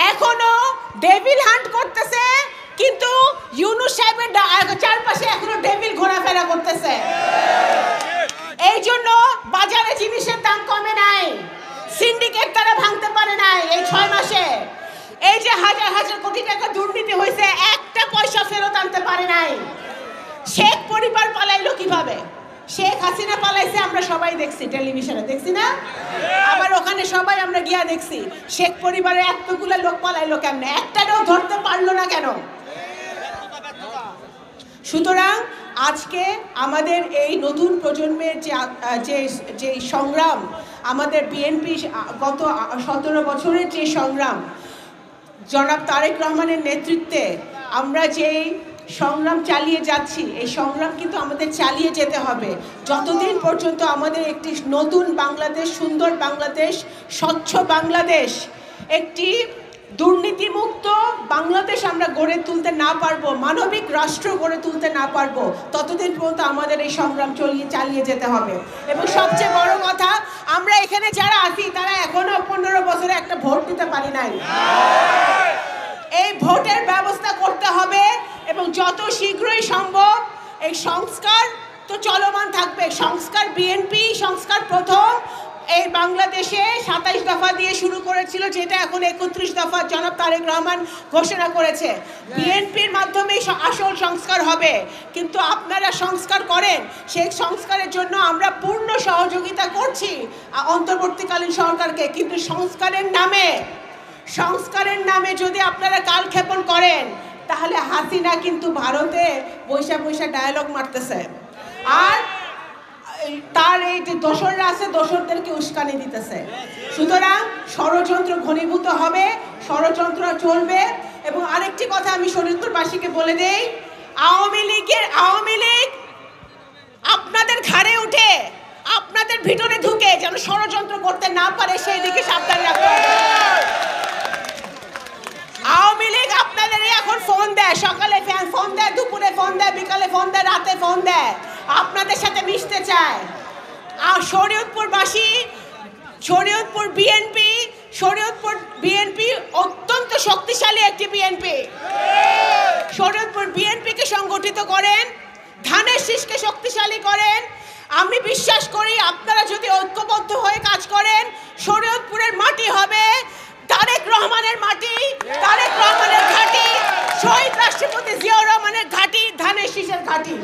এখনো devil hunt করতেছে, কিন্তু ইউনূস সাহেবের চারপাশে এখনো ডেভিল ঘোরাফেরা করতেছে। এই জন্য বাজারে জিনিসের দাম কমে নাই, সিন্ডিকেট তারা ভাঙতে পারে নাই এই 6 মাসে। এই যে হাজার হাজার কোটি টাকা দুর্নীতি হয়েছে, একটা পয়সা ফেরত আনতে পারে নাই। শেখ পরিবার পালাইলো কিভাবে? শেখ হাসিনা পালাইছে, আমরা সবাই দেখছি, টেলিভিশনে দেখছি না? আবার ওখানে সবাই আমরা গিয়া দেখছি শেখ পরিবারের এতগুলো লোক পালাইলো কেমনে, একটাও ধরতে পারলো না কেন? সুতরাং আজকে আমাদের এই নতুন প্রজন্মের যে সংগ্রাম, আমাদের বিএনপি গত 17 বছরের যে সংগ্রাম, জনাব তারেক রহমানের নেতৃত্বে আমরা যেই সংগ্রাম চালিয়ে যাচ্ছি, এই সংগ্রাম কিন্তু আমাদের চালিয়ে যেতে হবে যতদিন পর্যন্ত আমাদের একটি নতুন বাংলাদেশ, সুন্দর বাংলাদেশ, স্বচ্ছ বাংলাদেশ, একটি দুর্নীতিমুক্ত বাংলাদেশ আমরা গড়ে তুলতে না পারবো, মানবিক রাষ্ট্র গড়ে তুলতে না পারবো, ততদিন পর্যন্ত আমাদের এই সংগ্রাম চালিয়ে যেতে হবে। এবং সবচেয়ে বড় কথা, আমরা এখানে যারা আছি তারা এখনো 15 বছরে একটা ভোট দিতে পারি নাই। এই ভোটের ব্যবস্থা করতে হবে এবং যত শীঘ্রই সম্ভব এই সংস্কার তো চলমান থাকবে। সংস্কার বিএনপি সংস্কার প্রথম এই বাংলাদেশে 27 দফা দিয়ে শুরু করেছিল, যেটা এখন 31 দফা জনাব তারেক রহমান ঘোষণা করেছে। বিএনপির মাধ্যমে আসল সংস্কার হবে, কিন্তু আপনারা সংস্কার করেন, সেই সংস্কারের জন্য আমরা পূর্ণ সহযোগিতা করছি অন্তর্বর্তীকালীন সরকারকে। কিন্তু সংস্কারের নামে যদি আপনারা কালক্ষেপণ করেন, তাহলে হাসিনা কিন্তু ভারতে বৈশা বৈশা ডায়ালগ মারতেছে, আর তার এই যে দোসররা আছে, দোসরদেরকে উস্কানি দিতেছে। সুতরাং ষড়যন্ত্র ঘনীভূত হবে, ষড়যন্ত্র চলবে। এবং আরেকটি কথা আমি শরীয়তপুরবাসীকে বলে দেই, আওয়ামী লীগ আপনাদের ঘাড়ে উঠে, আপনাদের ভিতরে ঢুকে যেন ষড়যন্ত্র করতে না পারে, সেই দিকে সাবধান রাখতে হবে। আওয়ামী লীগ আপনাদের এখন ফোন দেয়, সকালে ফোন দেয়, দুপুরে ফোন দেয়, বিকালে ফোন দেয়, রাতে ফোন দেয়, আপনাদের সাথে মিশতে চায়। আর শরীয়তপুর বিএনপি অত্যন্ত শক্তিশালী একটি বিএনপি। শরীয়তপুর বিএনপিকে সংগঠিত করেন, ধানের শীষকে শক্তিশালী করেন। আমি বিশ্বাস করি আপনারা যদি ঐক্যবদ্ধ হয়ে কাজ করেন, শরীয়তপুরের মাটি হবে তারেক রহমানের মাটি, তারেক রহমানের ঘাঁটি, শহীদ রাষ্ট্রপতি জিয়াউর রহমানের ঘাঁটি, ধানের শীষের ঘাঁটি।